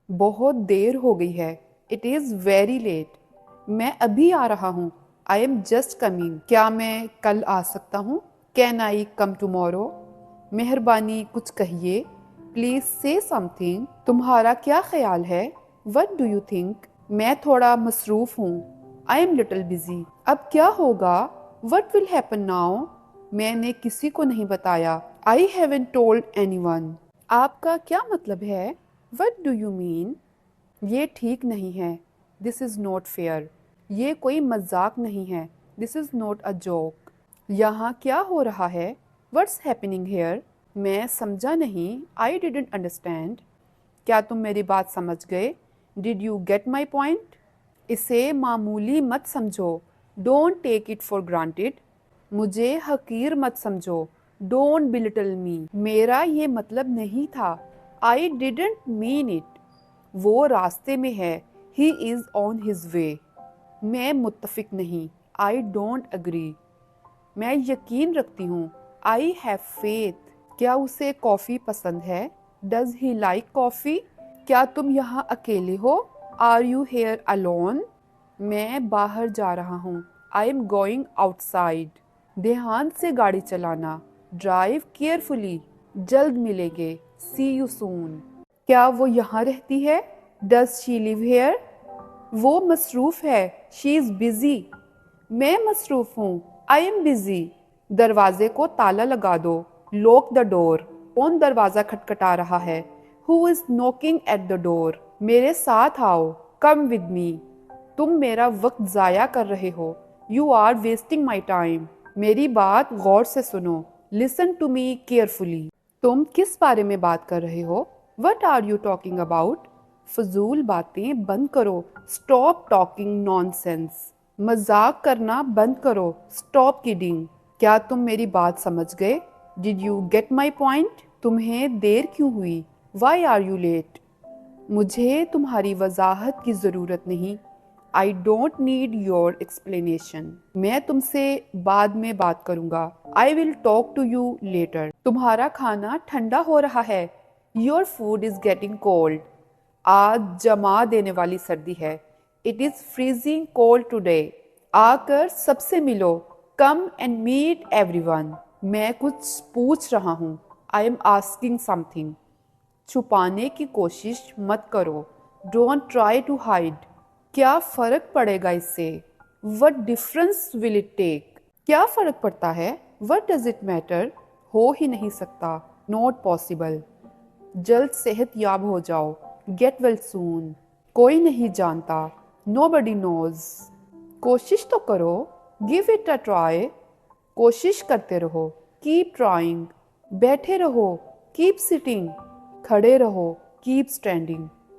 बहुत देर हो गई है। It is very late. मैं अभी आ रहा हूँ। I am just coming. क्या मैं कल आ सकता हूँ? Can I come tomorrow? मेहरबानी कुछ कहिए। प्लीज से समथिंग। तुम्हारा क्या ख्याल है? What do you think? मैं थोड़ा मसरूफ हूँ। I am little busy. अब क्या होगा? What will happen now? मैंने किसी को नहीं बताया। I haven't told anyone. आपका क्या मतलब है? What do you mean? ये ठीक नहीं है। This is not fair. ये कोई मजाक नहीं है। This is not a joke. यहाँ क्या हो रहा है? What's happening here? मैं समझा नहीं। I didn't understand. क्या तुम मेरी बात समझ गए? Did you get my point? इसे मामूली मत समझो। Don't take it for granted. मुझे हकीर मत समझो। Don't belittle me. मेरा ये मतलब नहीं था। I didn't mean it. वो रास्ते में है। He is on his way. मैं मुत्तफिक नहीं। I don't agree. मैं यकीन रखती हूँ। I have faith. क्या उसे कॉफ़ी पसंद है? Does he like coffee? क्या तुम यहाँ अकेले हो? Are you here alone? मैं बाहर जा रहा हूँ। I am going outside. ध्यान से गाड़ी चलाना। Drive carefully. जल्द मिलेंगे। See you soon. क्या वो यहाँ रहती है? Does she live here? वो मसरूफ़ है। She is busy. मैं मसरूफ़ हूँ। I am busy. दरवाजे को ताला लगा दो। Lock the door. कौन दरवाज़ा खटखटा रहा है? Who is knocking at the door? मेरे साथ आओ। Come with me. तुम मेरा वक्त ज़ाया कर रहे हो। You are wasting my time. मेरी बात गौर से सुनो। Listen to me carefully. तुम किस बारे में बात कर रहे हो? What are you talking about? फजूल बातें बंद करो। Stop talking nonsense. मजाक करना बंद करो। Stop kidding. क्या तुम मेरी बात समझ गए? Did you get my point? तुम्हें देर क्यों हुई? Why are you late? मुझे तुम्हारी वजाहत की ज़रूरत नहीं। I don't need your explanation. मैं तुमसे बाद में बात करूंगा। I will talk to you later. तुम्हारा खाना ठंडा हो रहा है। Your food is getting cold. आज जमा देने वाली सर्दी है। It is freezing cold today. आकर सबसे मिलो। Come and meet everyone. मैं कुछ पूछ रहा हूँ। I am asking something. छुपाने की कोशिश मत करो। Don't try to hide. क्या फ़र्क पड़ेगा इससे? What difference will it take? क्या फ़र्क पड़ता है? What does it matter? हो ही नहीं सकता। Not possible. जल्द सेहत याब हो जाओ। Get well soon. कोई नहीं जानता। Nobody knows. कोशिश तो करो। Give it a try. कोशिश करते रहो। Keep trying. बैठे रहो। Keep sitting. खड़े रहो। Keep standing.